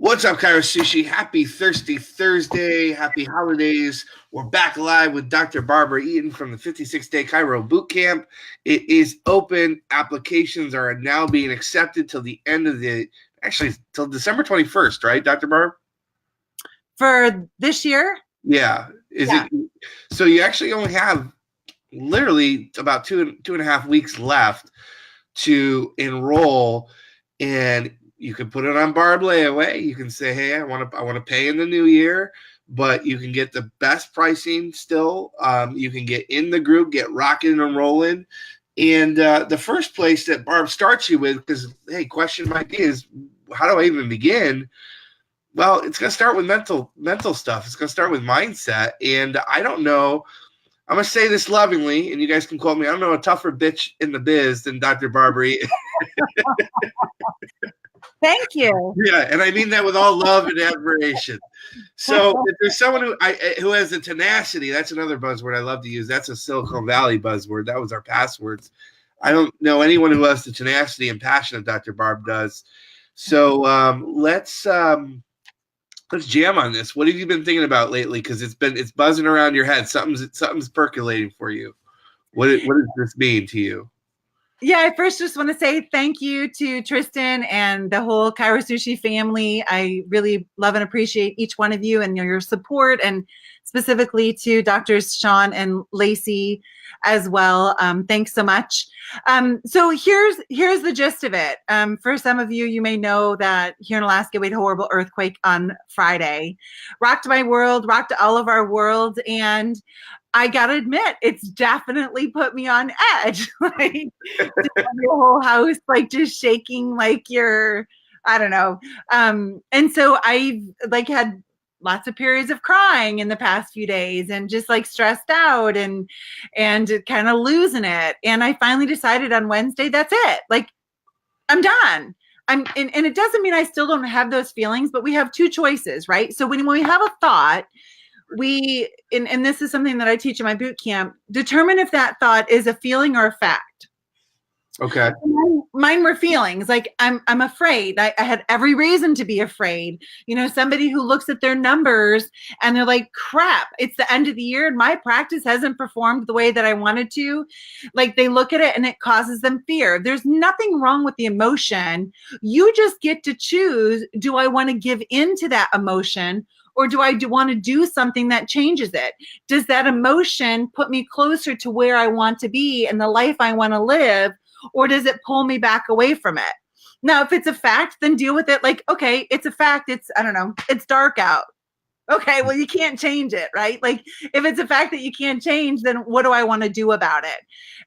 What's up, Kyra Sushi? Happy Thirsty Thursday. Happy holidays. We're back live with Dr. Barbara Eaton from the 56-day Chiro Boot Camp. It is open. Applications are now being accepted till the end of till December 21st, right, Dr. Barbara? For this year? Yeah. So you actually only have literally about two and a half weeks left to enroll, and you can put it on Barb layaway. You can say, hey, I want to pay in the new year, but you can get the best pricing still. You can get in the group, get rocking and rolling. And the first place that Barb starts you with, because, hey, question might be is, how do I even begin? Well, it's going to start with mental stuff. It's going to start with mindset. And I don't know, I'm going to say this lovingly, and you guys can quote me, I don't know a tougher bitch in the biz than Dr. Barbara. Thank you. Yeah, and I mean that with all love and admiration. So if there's someone who has the tenacity, that's another buzzword I love to use. That's a Silicon Valley buzzword. That was our passwords. I don't know anyone who has the tenacity and passion that Dr. Barb does. So let's jam on this. What have you been thinking about lately? Because it's buzzing around your head. Something's percolating for you. What does this mean to you? Yeah, I first just want to say thank you to Tristan and the whole Chiro Sushi family. I really love and appreciate each one of you and your support, and specifically to Doctors Sean and Lacey as well. Thanks so much. So here's the gist of it. For some of you, you may know that here in Alaska, we had a horrible earthquake on Friday. Rocked my world, rocked all of our worlds, and I gotta admit, it's definitely put me on edge. Like the whole house, like just shaking, like I don't know. And so I've had lots of periods of crying in the past few days, and just like stressed out and kind of losing it. And I finally decided on Wednesday, that's it. Like, I'm done. And it doesn't mean I still don't have those feelings, but we have two choices, right? So when we have a thought, and this is something that I teach in my boot camp, determine if that thought is a feeling or a fact. Okay. Mine were feelings. Like I'm afraid. I had every reason to be afraid. Somebody who looks at their numbers and they're like, crap, it's the end of the year and my practice hasn't performed the way that I wanted to. Like, they look at it and it causes them fear. There's nothing wrong with the emotion. You just get to choose, do I want to give in to that emotion, or do I want to do something that changes it? Does that emotion put me closer to where I want to be and the life I want to live, or does it pull me back away from it? Now, if it's a fact, then deal with it. Like, okay, it's a fact. It's dark out. Okay, well, you can't change it, right? Like, if it's a fact that you can't change, then what do I want to do about it?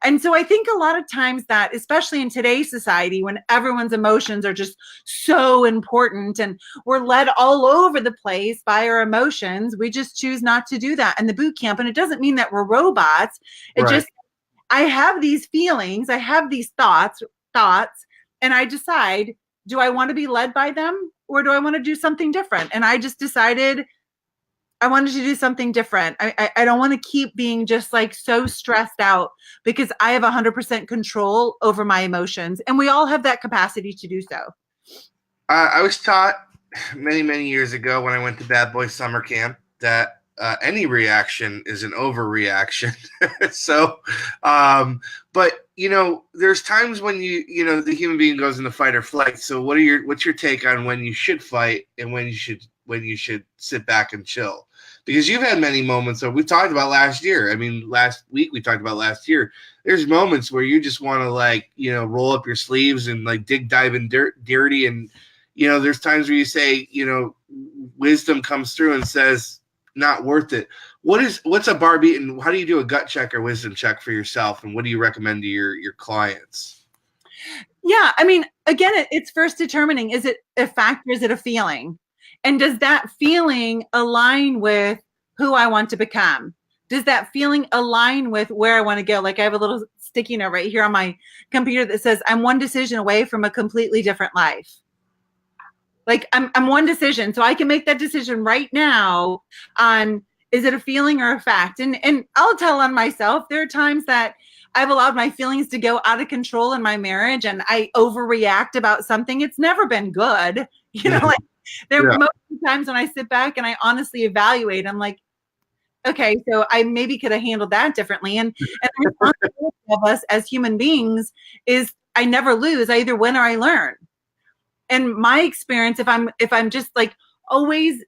And so I think a lot of times that, especially in today's society, when everyone's emotions are just so important and we're led all over the place by our emotions, we just choose not to do that in the boot camp. And it doesn't mean that we're robots. It just, I have these feelings, I have these thoughts, and I decide, do I want to be led by them, or do I want to do something different? And I just decided I wanted to do something different. I don't want to keep being just like so stressed out, because I have 100% control over my emotions, and we all have that capacity to do so. I was taught many, many years ago when I went to Bad Boy Summer Camp that any reaction is an overreaction. So, but there's times when the human being goes into fight or flight. So what's your take on when you should fight and when you should sit back and chill? Because you've had many moments that we talked about last year. I mean, last week we talked about last year. There's moments where you just want to roll up your sleeves and dive in dirty. And, there's times where you say, wisdom comes through and says, not worth it. What's a Barb Eaton? How do you do a gut check or wisdom check for yourself? And what do you recommend to your clients? Yeah. I mean, again, it's first determining, is it a fact or is it a feeling? And does that feeling align with who I want to become? Does that feeling align with where I want to go? Like, I have a little sticky note right here on my computer that says, I'm one decision away from a completely different life. Like, I'm one decision. So I can make that decision right now on, is it a feeling or a fact? And I'll tell on myself, there are times that I've allowed my feelings to go out of control in my marriage and I overreact about something. It's never been good. Like, There Yeah. most of the times when I sit back and I honestly evaluate, I'm like, okay, so I maybe could have handled that differently. And the responsibility of us as human beings is I never lose. I either win or I learn. And my experience, if I'm just like always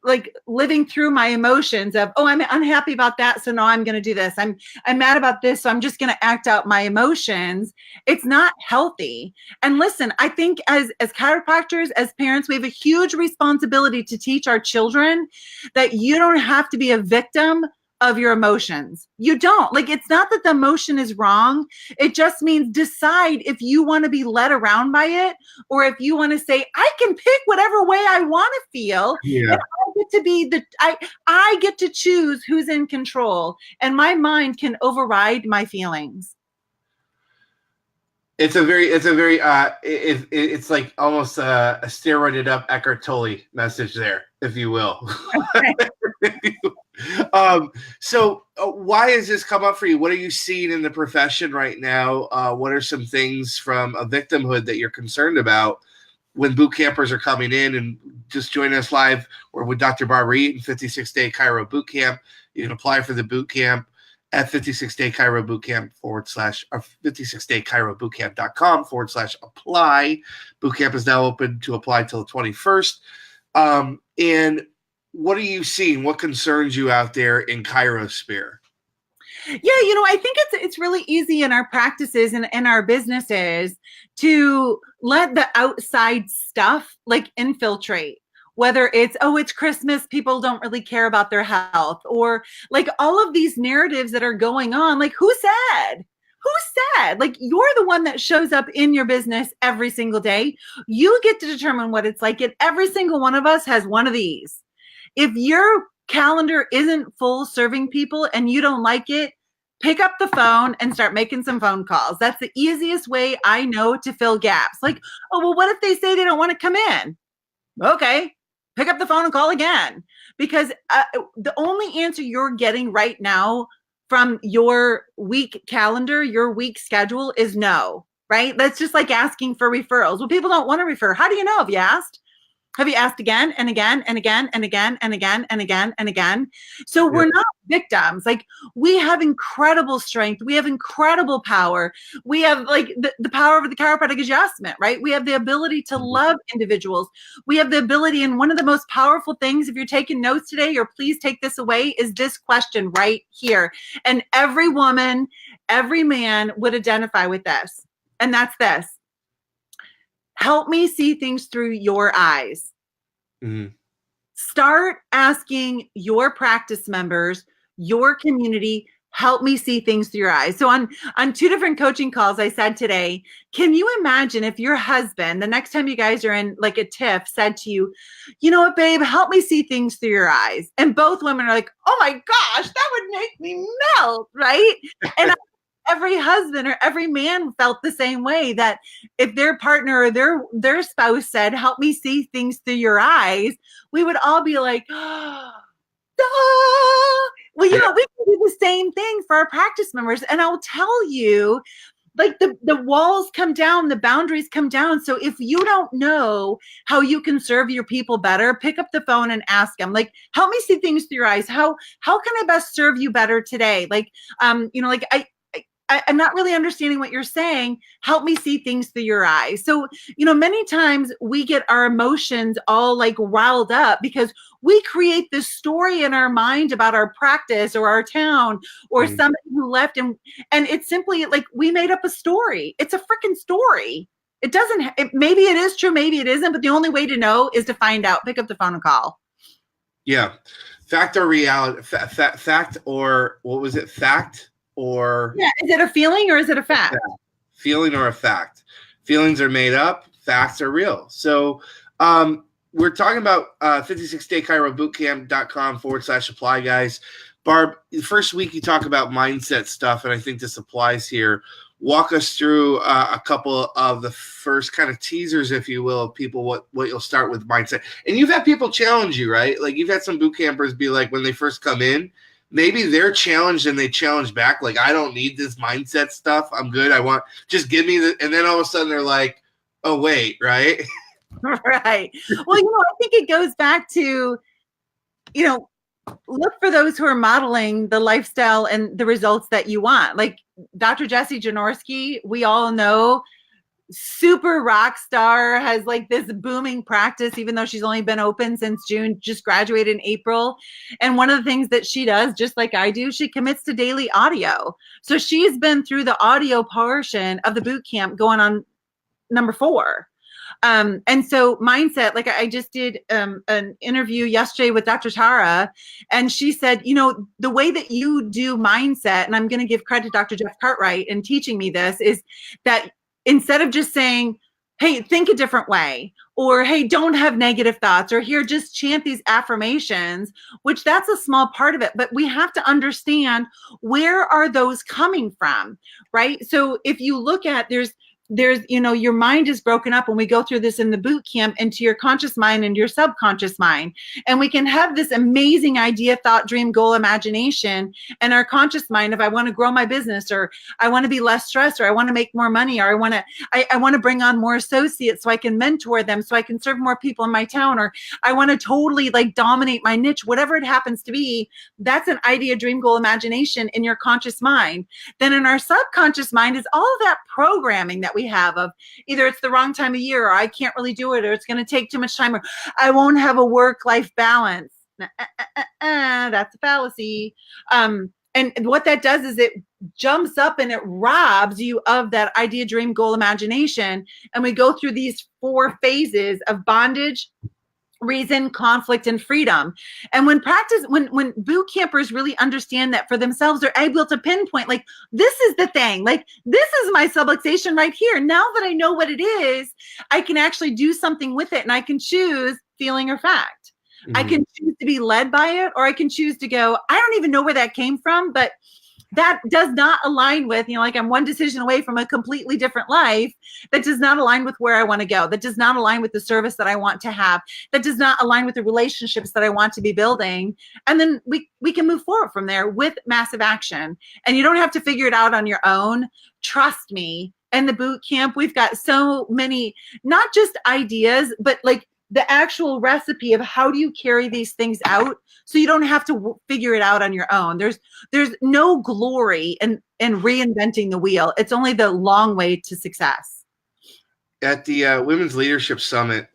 like living through my emotions of, oh, I'm unhappy about that, so now I'm going to do this. I'm mad about this, so I'm just going to act out my emotions. It's not healthy. And listen, I think as chiropractors, as parents, we have a huge responsibility to teach our children that you don't have to be a victim of your emotions. You don't. Like, it's not that the emotion is wrong. It just means decide if you want to be led around by it, or if you want to say, I can pick whatever way I want to feel. Yeah. And I get to be I get to choose who's in control, and my mind can override my feelings. It's like almost a steroided up Eckhart Tolle message there, if you will. So why has this come up for you? What are you seeing in the profession right now? What are some things from a victimhood that you're concerned about when boot campers are coming in? And just join us live or with Dr. Barbara Eaton, 56-day Chiro Boot Camp. You can apply for the boot camp at 56-day Chiro Boot Camp / 56-day Chiro bootcamp.com/apply. Boot camp is now open to apply till the 21st. And what are you seeing? What concerns you out there in chirosphere? Yeah, I think it's really easy in our practices and in our businesses to let the outside stuff like infiltrate. Whether it's Christmas, people don't really care about their health, or like all of these narratives that are going on. Like, who said? Who said? Like, you're the one that shows up in your business every single day. You get to determine what it's like, and every single one of us has one of these. If your calendar isn't full serving people and you don't like it, pick up the phone and start making some phone calls. That's the easiest way I know to fill gaps. Like, oh, well, what if they say they don't want to come in? Okay, pick up the phone and call again. Because the only answer you're getting right now from your week calendar, your week schedule is no, right? That's just like asking for referrals. Well, people don't want to refer. How do you know? Have you asked? Have you asked again and again and again and again and again and again and again? So we're not victims. Like, we have incredible strength. We have incredible power. We have like the power of the chiropractic adjustment, right? We have the ability to love individuals. We have the ability, and one of the most powerful things, if you're taking notes today, or please take this away, is this question right here. And every woman, every man would identify with this. And that's this. Help me see things through your eyes. Mm-hmm. Start asking your practice members, your community, help me see things through your eyes. So on 2 different coaching calls I said today, can you imagine if your husband, the next time you guys are in like a tiff, said to you, you know what, babe, help me see things through your eyes. And both women are like, oh my gosh, that would make me melt, right? And every husband or every man felt the same way, that if their partner or their spouse said, help me see things through your eyes, we would all be like, oh, well, we can do the same thing for our practice members. And I'll tell you, like the walls come down, the boundaries come down. So if you don't know how you can serve your people better, pick up the phone and ask them, like, help me see things through your eyes. How can I best serve you better today? Like, like I'm not really understanding what you're saying. Help me see things through your eyes. So, many times we get our emotions all like riled up because we create this story in our mind about our practice or our town or somebody who left. And it's simply like we made up a story. It's a freaking story. It doesn't, maybe it is true, maybe it isn't, but the only way to know is to find out. Pick up the phone and call. Yeah. Fact or reality? Fact or what was it? Fact? Or is it a feeling or is it a fact? Feeling or a fact. Feelings are made up, facts are real. So we're talking about 56-day Chiro bootcamp.com/apply, guys. Barb, the first week you talk about mindset stuff, and I think this applies here. Walk us through a couple of the first kind of teasers, if you will, of people what you'll start with mindset. And you've had people challenge you, right? Like, you've had some boot campers be like, when they first come in, maybe they're challenged and they challenge back. Like, I don't need this mindset stuff. I'm good. Just give me the, and then all of a sudden they're like, oh, wait, right? Right. Well, I think it goes back to, you know, look for those who are modeling the lifestyle and the results that you want. Like Dr. Jesse Janorski, we all know, super rock star, has like this booming practice, even though she's only been open since June, just graduated in April. And one of the things that she does, just like I do, she commits to daily audio. So she's been through the audio portion of the boot camp going on number 4. And so mindset, like I just did an interview yesterday with Dr. Tara, and she said, the way that you do mindset, and I'm going to give credit to Dr. Jeff Cartwright in teaching me this, is that instead of just saying, hey, think a different way, or hey, don't have negative thoughts, or here, just chant these affirmations, which that's a small part of it, but we have to understand, where are those coming from, right? So if you look at, there's your mind is broken up when we go through this in the boot camp into your conscious mind and your subconscious mind. And we can have this amazing idea, thought, dream, goal, imagination, and our conscious mind of, I want to grow my business, or I want to be less stressed, or I want to make more money, or I want to bring on more associates so I can mentor them, so I can serve more people in my town, or I want to totally like dominate my niche, whatever it happens to be. That's an idea, dream, goal, imagination in your conscious mind. Then in our subconscious mind is all of that programming that we have of either it's the wrong time of year, or I can't really do it, or it's going to take too much time, or I won't have a work-life balance. That's a fallacy. And what that does is it jumps up and it robs you of that idea, dream, goal, imagination. And we go through these 4 phases of bondage, reason, conflict, and freedom. And when boot campers really understand that for themselves, they're able to pinpoint, like, this is the thing, like, this is my subluxation right here. Now that I know what it is, I can actually do something with it, and I can choose feeling or fact. Mm-hmm. I can choose to be led by it, or I can choose to go, I don't even know where that came from, but that does not align with, like, I'm one decision away from a completely different life. That does not align with where I want to go. That does not align with the service that I want to have. That does not align with the relationships that I want to be building. And then we can move forward from there with massive action. And you don't have to figure it out on your own. Trust me. In the boot camp, we've got so many, not just ideas, but like the actual recipe of how do you carry these things out, so you don't have to figure it out on your own. There's no glory in reinventing the wheel. It's only the long way to success. At the Women's Leadership Summit,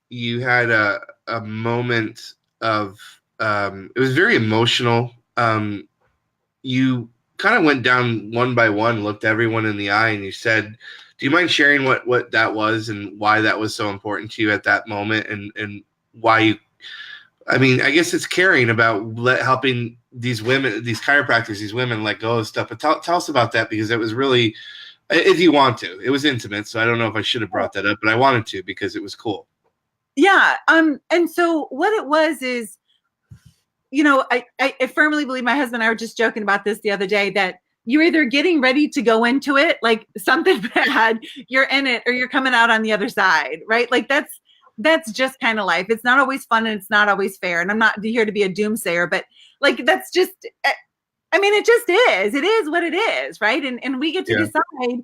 you had a moment of, it was very emotional. You kind of went down one by one, looked everyone in the eye, and you said, do you mind sharing what that was and why that was so important to you at that moment, and why you, I mean, I guess it's caring about helping these women, these chiropractors, these women let go of stuff. But tell us about that, because it was really, if you want to, it was intimate. So I don't know if I should have brought that up, but I wanted to because it was cool. Yeah. And so what it was is, I firmly believe, my husband and I were just joking about this the other day, that you're either getting ready to go into it, like something bad, you're in it, or you're coming out on the other side, right? Like that's just kind of life. It's not always fun, and it's not always fair. And I'm not here to be a doomsayer, but like, that's just, I mean, it just is. It is what it is, right? And we get to decide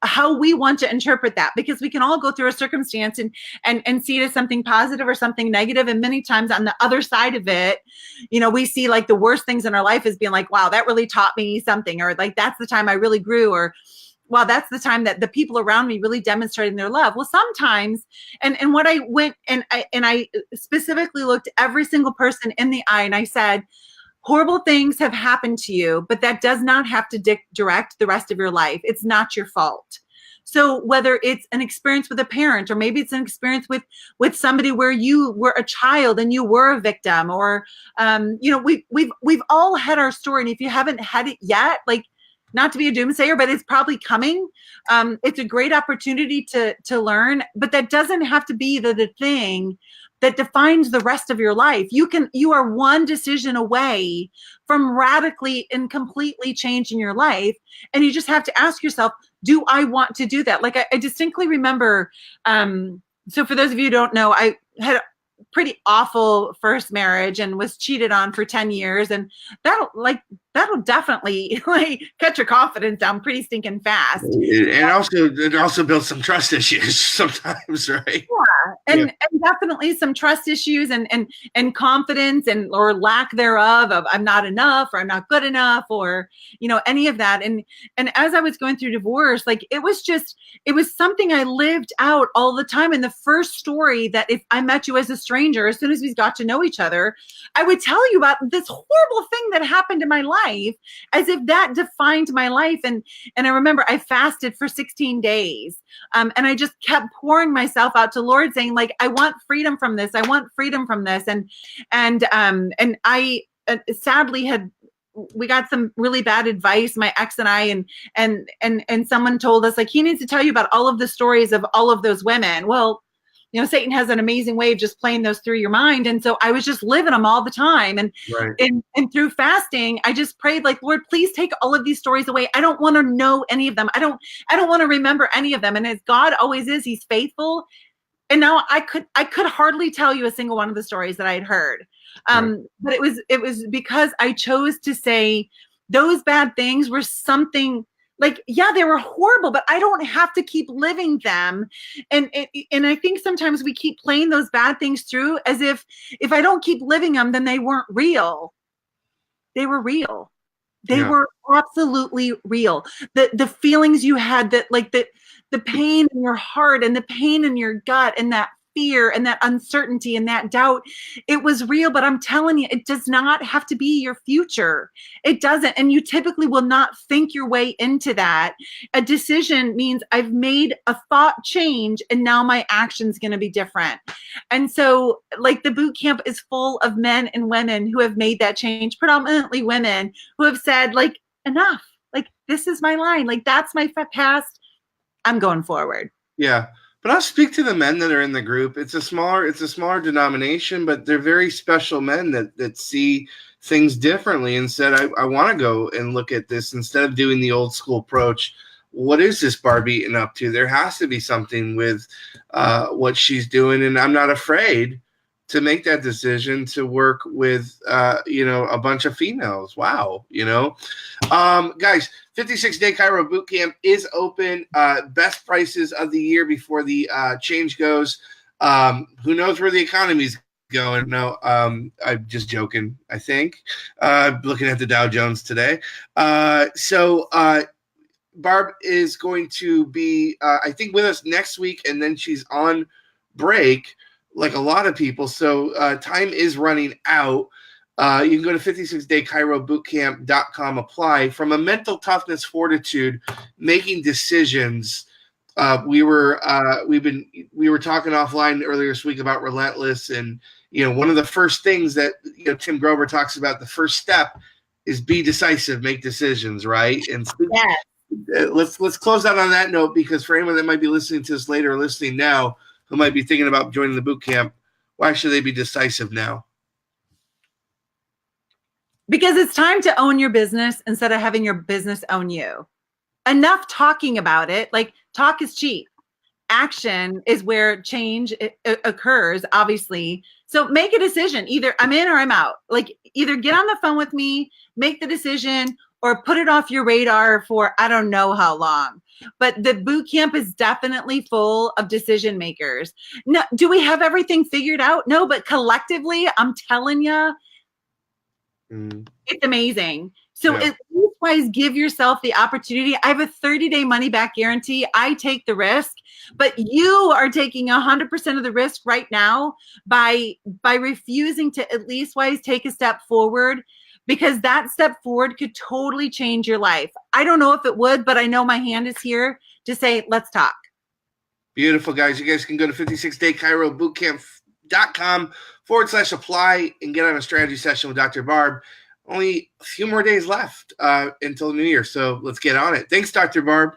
how we want to interpret that, because we can all go through a circumstance and see it as something positive or something negative. And many times on the other side of it, we see like the worst things in our life as being like, wow, that really taught me something, or like, that's the time I really grew, or wow, that's the time that the people around me really demonstrated their love. Well, sometimes, and what I went and I specifically looked every single person in the eye, and I said, horrible things have happened to you, but that does not have to direct the rest of your life. It's not your fault. So whether it's an experience with a parent, or maybe it's an experience with somebody where you were a child and you were a victim, or we've all had our story. And if you haven't had it yet, like, not to be a doomsayer, but it's probably coming. It's a great opportunity to learn, but that doesn't have to be the thing that defines the rest of your life. You are one decision away from radically and completely changing your life. And you just have to ask yourself, do I want to do that? Like, I distinctly remember, so for those of you who don't know, I had a pretty awful first marriage and was cheated on for 10 years. And that, like, that'll definitely like cut your confidence down pretty stinking fast. And also, it also builds some trust issues sometimes, right? Yeah, Yeah. and definitely some trust issues and confidence and or lack thereof of I'm not enough or I'm not good enough or any of that. And as I was going through divorce, like it was something I lived out all the time. And the first story that if I met you as a stranger, as soon as we got to know each other, I would tell you about this horrible thing that happened in my life as if that defined my life. And I remember I fasted for 16 days. And I just kept pouring myself out to Lord saying like, I want freedom from this. I want freedom from this. And I sadly we got some really bad advice, my ex and I, and someone told us like, he needs to tell you about all of the stories of all of those women. Well, Satan has an amazing way of just playing those through your mind. And so I was just living them all the time. And, Right. and through fasting, I just prayed like, Lord, please take all of these stories away. I don't want to know any of them. I don't want to remember any of them. And as God always is, he's faithful. And now I could hardly tell you a single one of the stories that I had heard. Right. But it was because I chose to say those bad things were something like, yeah, they were horrible, but I don't have to keep living them. And I think sometimes we keep playing those bad things through as if I don't keep living them, then they weren't real. They were real. They were absolutely real. The feelings you had, that like the pain in your heart and the pain in your gut and that fear and that uncertainty and that doubt, it was real. But I'm telling you, it does not have to be your future. It doesn't. And you typically will not think your way into that. A decision means I've made a thought change and now my action's going to be different. And so like the boot camp is full of men and women who have made that change, predominantly women who have said like, enough, like this is my line, like that's my past, I'm going forward. Yeah. But I'll speak to the men that are in the group. It's a smaller denomination, but they're very special men that see things differently and said, I want to go and look at this instead of doing the old school approach. What is this Barb Eaton up to? There has to be something with what she's doing, and I'm not afraid to make that decision to work with a bunch of females. Wow, guys, 56-day Chiro boot camp is open. Best prices of the year before the change goes. Who knows where the economy's going? No, I'm just joking. I think looking at the Dow Jones today. So Barb is going to be, I think, with us next week, and then she's on break, like a lot of people. So time is running out. You can go to 56daychirobootcamp.com, apply. From a mental toughness fortitude, making decisions. We were talking offline earlier this week about relentless, and one of the first things that Tim Grover talks about, the first step is be decisive, make decisions, right? And so, let's close out on that note, because for anyone that might be listening to this later or listening now who might be thinking about joining the boot camp, why should they be decisive now? Because it's time to own your business instead of having your business own you. Enough talking about it. Like, talk is cheap. Action is where change occurs, obviously. So make a decision. Either I'm in or I'm out. Like, either get on the phone with me, make the decision, or put it off your radar for I don't know how long. But the boot camp is definitely full of decision makers. No, do we have everything figured out? No, but collectively, I'm telling you, it's amazing. So at least wise, give yourself the opportunity. I have a 30-day money back guarantee. I take the risk, but you are taking 100% of the risk right now by refusing to at least wise take a step forward, because that step forward could totally change your life. I don't know if it would, but I know my hand is here to say, let's talk. Beautiful, guys. You guys can go to 56daychirobootcamp.com/apply and get on a strategy session with Dr. Barb. Only a few more days left until New Year, so let's get on it. Thanks, Dr. Barb.